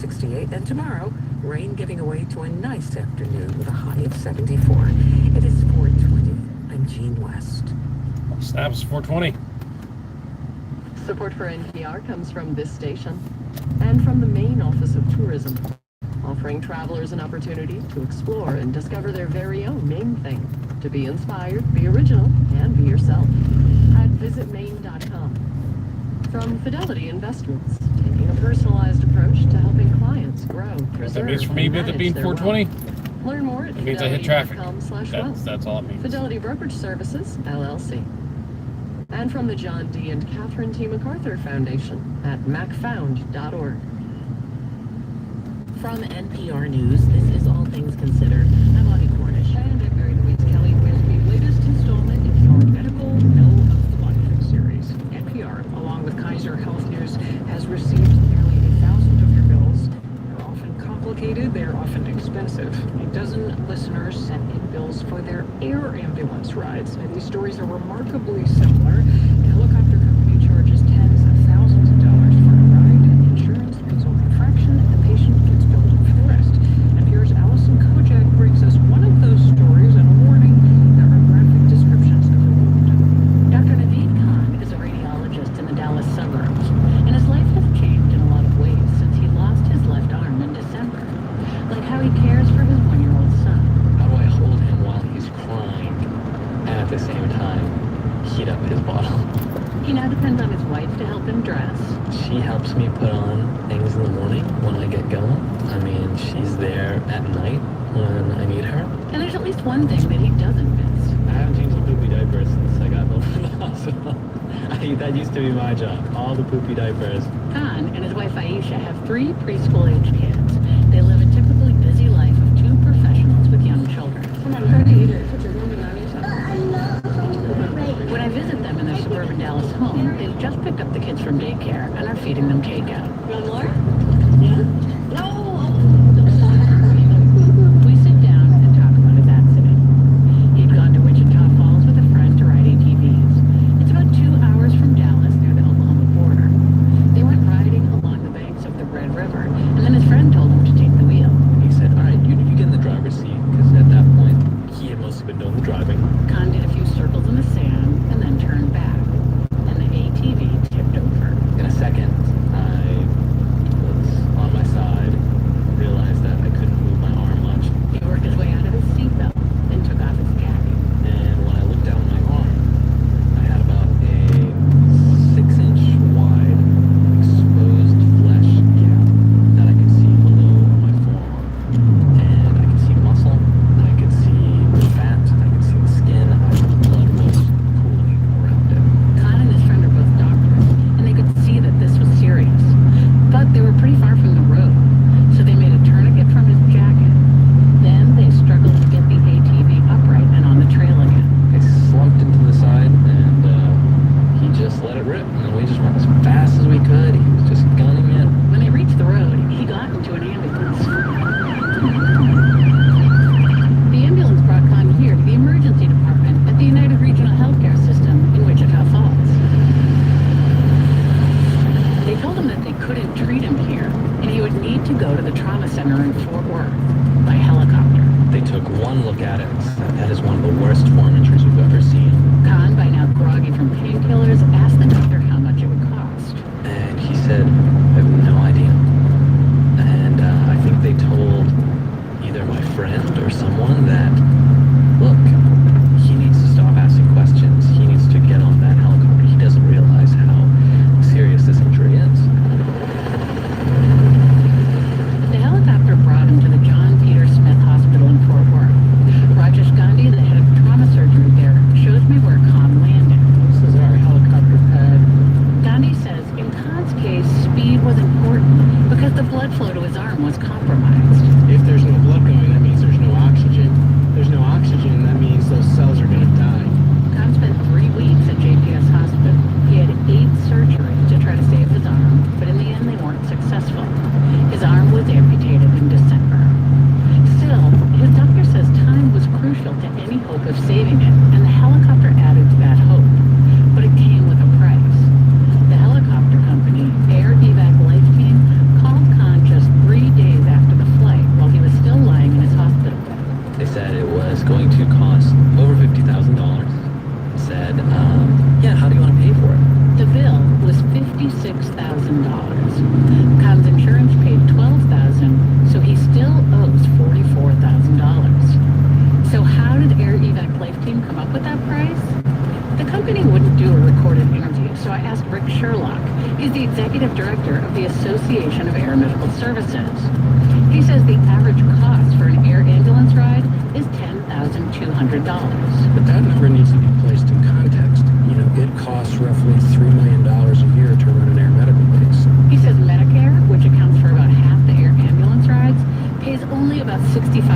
68, and tomorrow, rain giving way to a nice afternoon with a high of 74. It is 4:20. I'm Jean West. Snaps 420. Support for NPR comes from this station and from the Maine Office of Tourism, offering travelers an opportunity to explore and discover their very own Maine thing. To be inspired, be original, and be yourself at visitmaine.com. From Fidelity Investments, taking a personalized approach to helping clients grow, preserve, That means for me, and with it manage being their 420, wealth. Learn more at it means I hit traffic. fidelity.com/wealth. That's all it means. Fidelity Brokerage Services, LLC. And from the John D. and Catherine T. MacArthur Foundation at macfound.org. From NPR News, this is All Things Considered. I'm Audie Cornish. And I'm Mary Louise Kelly with the latest installment in your Medical Know of Life series. NPR, along with Kaiser Health News, has received nearly 1,000 of your bills. They're often complicated, they're often expensive. A dozen listeners sent in bills for their air ambulance rides. And these stories are remarkably similar. A helicopter company charges tens of thousands of dollars for a ride. Insurance pays only a fraction, and the patient gets billed for the rest. NPR's Allison Kojak brings us one of those stories and a warning. There are graphic descriptions of the wound. Dr. Naveed Khan is a radiologist in the Dallas suburbs, and his life has changed in a lot of ways since he lost his left arm in December. Like how he cares for his 1-year-old son. How do I hold him while he's crying and at the same time heat up his bottle? He now depends on his wife to help him dress. She helps me put on things in the morning when I get going. I mean, she's there at night when I need her. And there's at least one thing that he doesn't miss. I haven't changed the poopy diapers since I got home from the hospital. That used to be my job, all the poopy diapers. Khan and his wife Aisha have 3 preschool-age kids. They live a typically busy life of 2 professionals with young children. Come on, try to eat it. Put your woman on yourself. When I visit them in their suburban Dallas home, they've just picked up the kids from daycare and are feeding them takeout. Want more? Yeah? No! We sit down and talk about his accident. He'd gone to Wichita Falls with a friend to ride ATVs. It's about 2 hours from Dallas near the Oklahoma border. They went riding along the banks of the Red River, and then his friend told him to take the wheel. He said, all right, you get in the driver's seat, because at that point, he had mostly been doing the driving. Khan did a few circles in the sand and then turned back, and the ATV tipped over. In a second, I was on my side, realized that I couldn't move my arm much, He worked his way out of his seatbelt and took off his jacket. and when I looked down my arm, I had about a 6-inch wide exposed flesh gap that I could see below my forearm. And I could see muscle, I could see the fat, I could see the skin, the blood was pooling around it. Khan and his friend are both doctors, and they could see that this was serious. But they were pretty far from the road, so they made a tourniquet from his jacket. Then they struggled to get the ATV upright and on the trail again. I slumped into the side, and he just let it rip. And we just went as fast as we could. He was just gunning it. When they reached the road, he got into an ambulance. The ambulance brought Khan here to the emergency department at the United Regional Healthcare System in Wichita Falls. They told him that they couldn't treat him here, and he would need to go to the trauma center in Fort Worth by helicopter. They took one look at it and said, that is one of the worst form injuries we've ever seen. Khan, by now groggy from painkillers, asked the doctor how much it would cost. And he said, I have no idea. And I think they told either my friend or someone that, look, he needs to stop asking questions. He needs to get on that helicopter. He doesn't realize how serious this injury is. The helicopter brought him to the John Peter Smith Hospital in Fort Worth. Rajesh Gandhi, the head of trauma surgery there, shows me where Khan landed. This is our helicopter pad. Gandhi says in Khan's case, speed was important because the blood flow to his arm was compromised. If there's no blood going, that means there's no oxygen. There's no oxygen, that means those cells are going to die. Khan spent 3 weeks at JPS Hospital. He had 8 surgeries to try to save his arm, but in the end they weren't successful. His arm was amputated in December. Still, his doctor says time was crucial to any hope of saving it, and the helicopter added to that hope. But it came with a price. The helicopter company, Air Evac Life Team, called Khan just 3 the Association of Air Medical Services. He says the average cost for an air ambulance ride is $10,200. But that number needs to be placed in context. You know, it costs roughly $3 million a year to run an air medical base. He says Medicare, which accounts for about half the air ambulance rides, pays only about $6,500,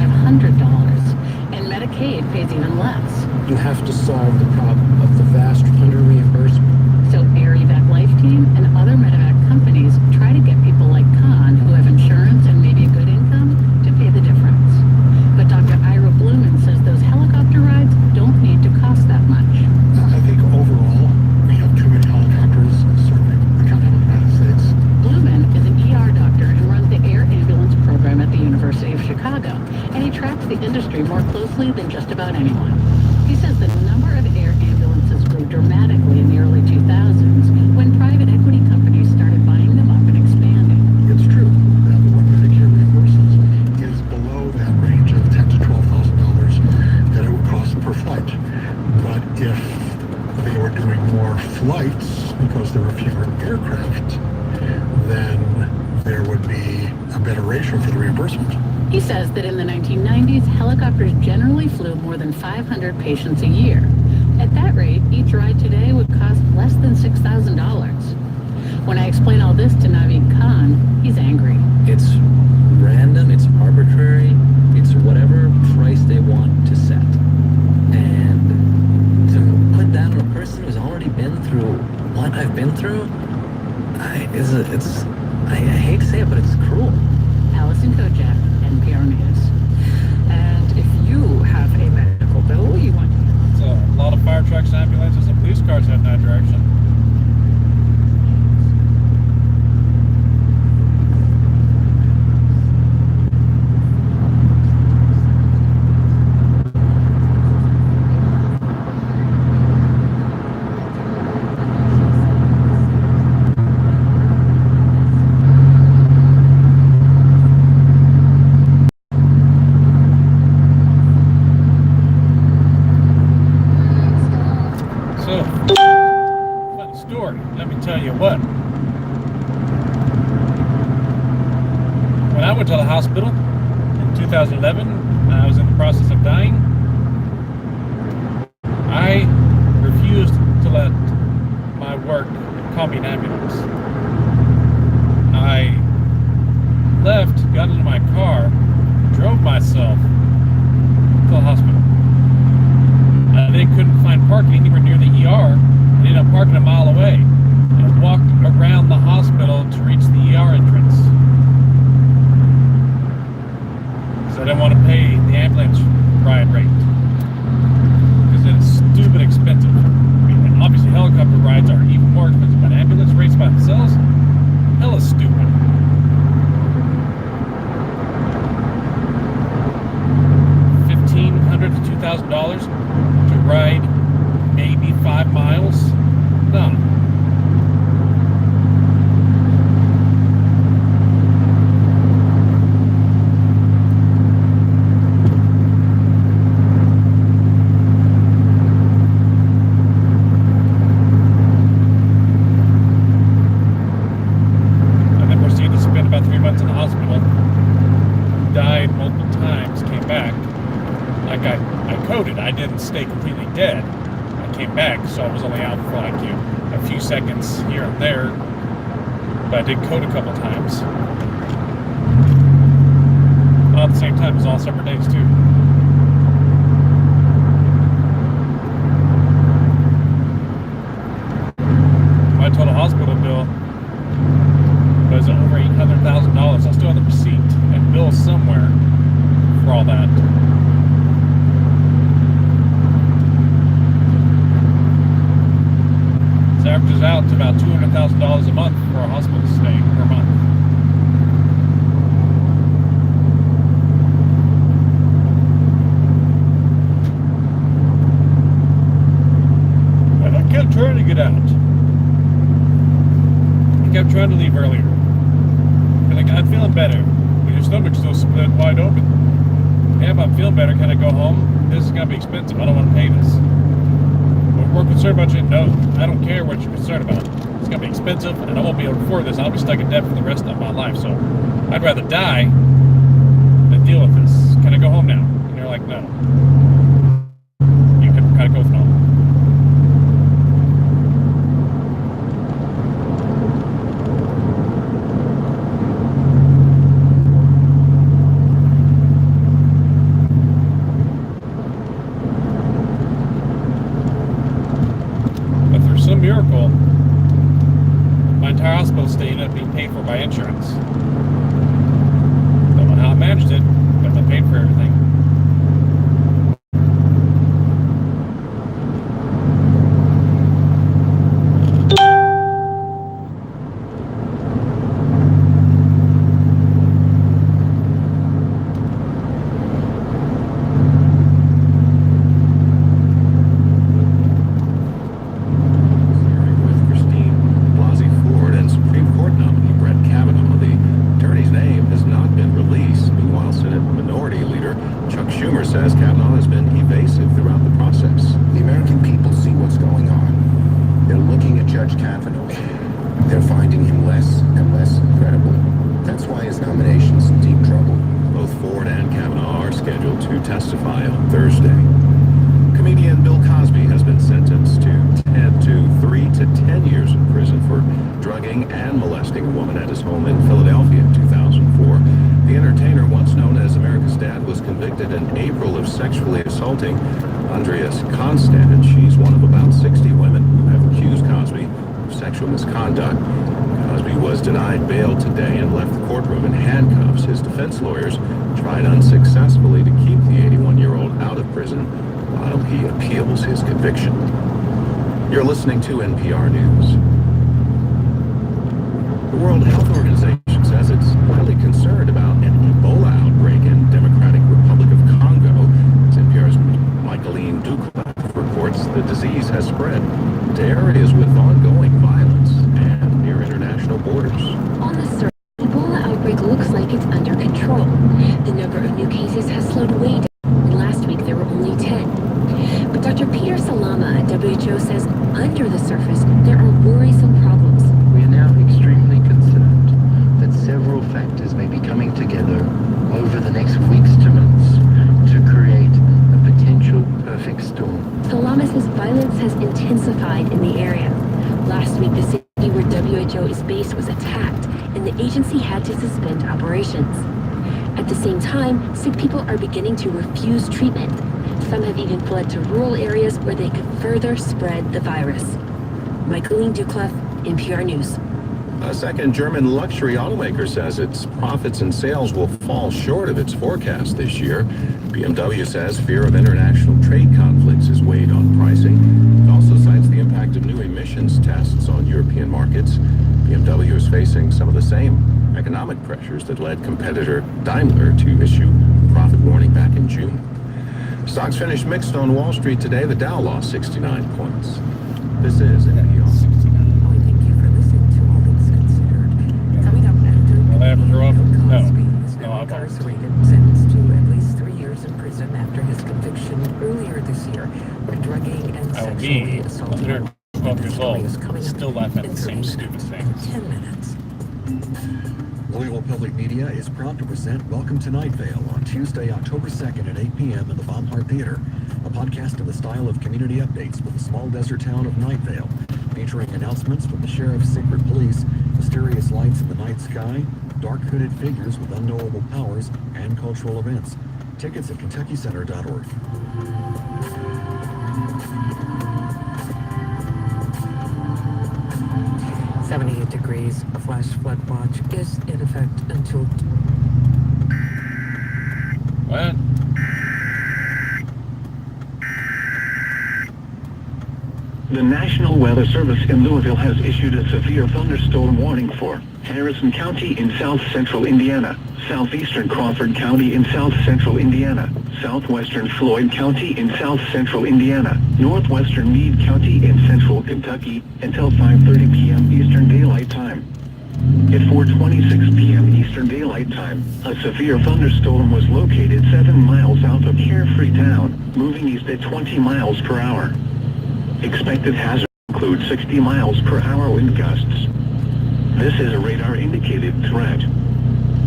and Medicaid pays even less. You have to solve the problem of the vast under-reimbursement. So Air Evac Life Team and other medevac companies try to get people like Khan, who have insurance and maybe a good income, to pay the difference. But Dr. Ira Blumen says those helicopter rides don't need to cost that much. I think overall, we have too many helicopters, certainly the continental United States. Blumen is an ER doctor and runs the air ambulance program at the University of Chicago, and he tracks the industry more closely than just about anyone. He says the number of air ambulances grew dramatically in the early 2000s when private equity companies started buying them up and expanding. It's true that what Medicare reimburses is below that range of $10,000 to $12,000 that it would cost per flight. But if they were doing more flights because there were fewer aircraft, then there would be a better ratio for the reimbursement. He says that in the 1990s, helicopters generally flew more than 500 patients a year. At that rate, each ride today would cost less than $6,000. When I explain all this to Naveed Khan, he's angry. It's random, it's arbitrary, it's whatever price they want to set. And to put that on a person who's already been through what I've been through, I hate to say it, but it's cruel. Allison Kojak, NPR News. And if you have a medical bill you want to So a lot of fire trucks, ambulances, and police cars head in that direction. So, funny story. Let me tell you what. When I went to the hospital in 2011, I was in the process of dying. I refused to let my work call me an ambulance. I left, got into my car, drove myself to the hospital. They couldn't find parking anywhere near the ER. I ended up parking a mile away and walked around the hospital to reach the ER entrance. So I didn't want to pay the ambulance ride rate because it's stupid expensive. I mean, obviously helicopter rides are even more expensive, but ambulance rates by themselves, hella stupid. $1,500 to $2,000 to ride maybe 5 miles? No. I then proceeded to spend about 3 months in the hospital. Died multiple times, came back. Like I coded, I didn't stay completely dead. I came back, so I was only out for like a few seconds here and there. But I did code a couple times. All at the same time, it was all separate days too. My total hospital bill was over $800,000. I still have the receipt and bill somewhere for all that. It averages out to about $200,000 a month for a hospital stay per month. And I kept trying to get out. I kept trying to leave earlier. But like, I'm feeling better. But your stomach's still split wide open. Yeah, if I'm feeling better, can I go home? This is going to be expensive. I don't want to pay this. But more concerned about you. No, I don't care what you're concerned about. It's gonna be expensive, and I won't be able to afford this. I'll be stuck in debt for the rest of my life. So I'd rather die than deal with this. Can I go home now? And you're like, no. You can kind of go home. Some miracle, my entire hospital stay ended up being paid for by insurance. Don't know how I managed it, but they paid for everything. Says Kavanaugh has been evasive throughout the process. The American people see what's going on. They're looking at Judge Kavanaugh. They're finding him less and less credible. That's why his nomination's in deep trouble. Both Ford and Kavanaugh are scheduled to testify on Thursday. Comedian Bill Cosby has been sentenced to 3 to 10 years in prison for drugging and molesting a woman at his home in Philadelphia in 2004. The entertainer, once known as America's Dad, was convicted in April of sexually assaulting Andreas Constand. She's one of about 60 women who have accused Cosby of sexual misconduct. Cosby was denied bail today and left the courtroom in handcuffs. His defense lawyers tried unsuccessfully to keep the 81-year-old out of prison while he appeals his conviction. You're listening to NPR News. The World Health Organization says it's highly concerned about an Ebola outbreak in Democratic Republic of Congo. As NPR's Michaeline Ducla reports, the disease has spread to areas with ongoing violence and near international borders. On the surface, the Ebola outbreak looks like it's under control. The number of new cases has slowed way down. Last week there were only 10. But Dr. Peter Salama at WHO says under the surface there are worrisome problems. We are now extremely concerned that several factors may be coming together over the next weeks to months to create a potential perfect storm. Salama says violence has intensified in the area. Last week, the city where WHO is based was attacked, and the agency had to suspend operations. At the same time, sick people are beginning to refuse treatment. Some have even fled to rural areas where they could further spread the virus. Michaeline Ducla, NPR News. A second German luxury automaker says its profits and sales will fall short of its forecast this year. BMW says fear of international trade conflicts has weighed on pricing. It also cites the impact of new emissions tests on European markets. BMW is facing some of the same economic pressures that led competitor Daimler to issue a profit warning back in June. Stocks finished mixed on Wall Street today. The Dow lost 69 points. This is NPR. Will I ever grow up? No. No, I'm incarcerated, sentenced to at least 3 years in prison after his conviction earlier this year for drugging and I will sexually be assaulting 112 years old, coming still up laughing at in the same 30 stupid minutes. things. 10 minutes. Louisville Public Media is proud to present Welcome to Night Vale on Tuesday, October 2nd at 8 p.m. in the Baumhart Theater, a podcast in the style of community updates for the small desert town of Night Vale, featuring announcements from the sheriff's secret police, mysterious lights in the night sky, dark hooded figures with unknowable powers, and cultural events. Tickets at KentuckyCenter.org. 78 degrees. A flash flood watch is in effect until... What? The National Weather Service in Louisville has issued a severe thunderstorm warning for Harrison County in south-central Indiana, southeastern Crawford County in south-central Indiana, southwestern Floyd County in south-central Indiana, northwestern Meade County in central Kentucky until 5:30 p.m. Eastern Daylight Time. At 4:26 p.m. Eastern Daylight Time, a severe thunderstorm was located 7 miles south of Carefree Town, moving east at 20 miles per hour. Expected hazards include 60 miles per hour wind gusts. This is a radar-indicated threat.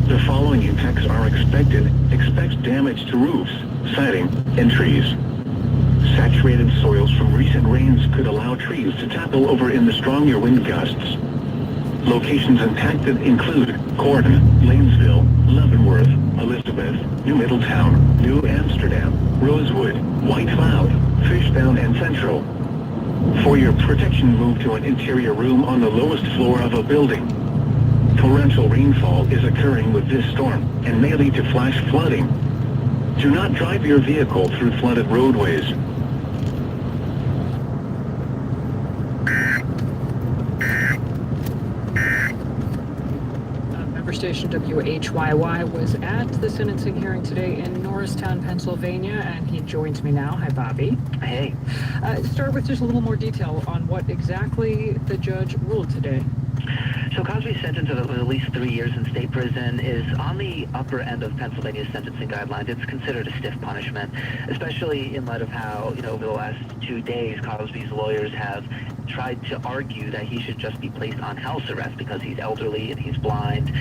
The following impacts are expected. Expect damage to roofs, siding, and trees. Saturated soils from recent rains could allow trees to topple over in the stronger wind gusts. Locations impacted include Gordon, Lanesville, Leavenworth, Elizabeth, New Middletown, New Amsterdam, Rosewood, White Cloud, Fishtown, and Central. For your protection, move to an interior room on the lowest floor of a building. Torrential rainfall is occurring with this storm and may lead to flash flooding. Do not drive your vehicle through flooded roadways. Member station WHYY was at the sentencing hearing today in Norristown, Pennsylvania, and he joins me now. Hi, Bobby. Hey. Start with just a little more detail on what exactly the judge ruled today. So Cosby's sentence of at least 3 years in state prison is on the upper end of Pennsylvania's sentencing guidelines. It's considered a stiff punishment, especially in light of how, over the last 2 days, Cosby's lawyers have tried to argue that he should just be placed on house arrest because he's elderly and he's blind.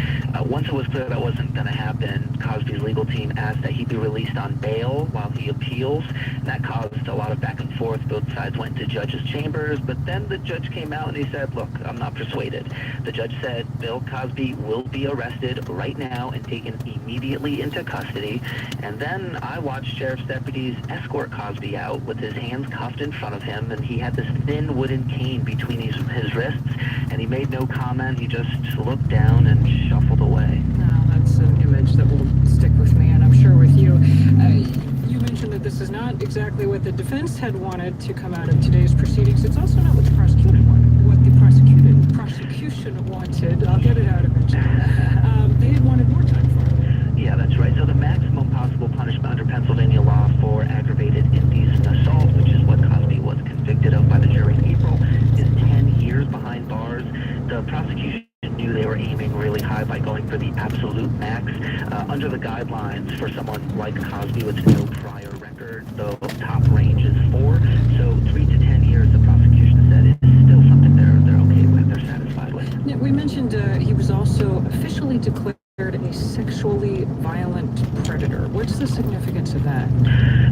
Once it was clear that wasn't going to happen, Cosby's legal team asked that he be released on bail while he appeals. And that caused a lot of back and forth. Both sides went to judges' chambers, but then the judge came out and he said, look, I'm not persuaded. The judge said Bill Cosby will be arrested right now and taken immediately into custody. And then I watched sheriff's deputies escort Cosby out with his hands cuffed in front of him, and he had this thin wooden cane between his wrists, and he made no comment. He just looked down and shuffled away. Now, that's an image that will stick with me, and I'm sure with you. You mentioned that this is not exactly what the defense had wanted to come out of today's proceedings. It's also not what the prosecution wanted. What the prosecution wanted, I'll get it out eventually. They had wanted more time for it. Yeah, that's right. So the maximum possible punishment under Pennsylvania law for aggravated indecent assault, which is what Cosby was convicted of by the jury in April, is 10 years behind bars. The prosecution knew they were aiming really high by going for the absolute max. Under the guidelines for someone like Cosby with no prior record, the top range is 4. So 3 to 10 years, the prosecution said, is still something they're okay with, they're satisfied with. Yeah, we mentioned he was also officially declared a sexually violent predator. What's the significance of that?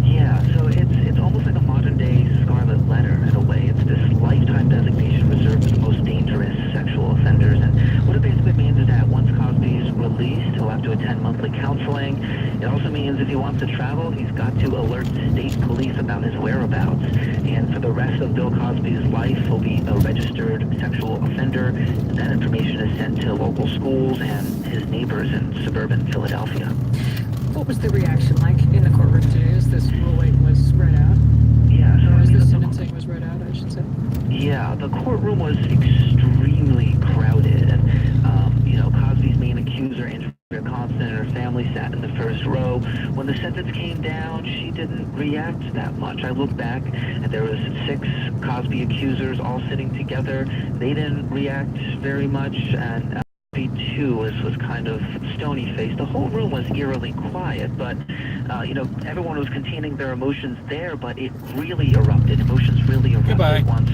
Yeah, so it's almost like a modern day scarlet letter in a way. It's this lifetime designation reserved for the most dangerous sexual offenders. And what it basically means is that once Cosby is released, he'll have to attend monthly counseling. It also means if he wants to travel, he's got to alert state police about his whereabouts. And for the rest of Bill Cosby's life, he'll be a registered sexual offender. And that information is sent to local schools and his neighbors in suburban Philadelphia. What was the reaction like in the courtroom today as this ruling was read out? Yeah, so or as the sentencing was read out, I should say. Yeah, the courtroom was extremely crowded, and Cosby's main accuser, Andrea Constant, and her family sat in the first row. When the sentence came down, she didn't react that much. I looked back, and there was 6 Cosby accusers all sitting together. They didn't react very much, and too was kind of stony-faced. The whole room was eerily quiet, but everyone was containing their emotions there, but it really erupted. Emotions really erupted once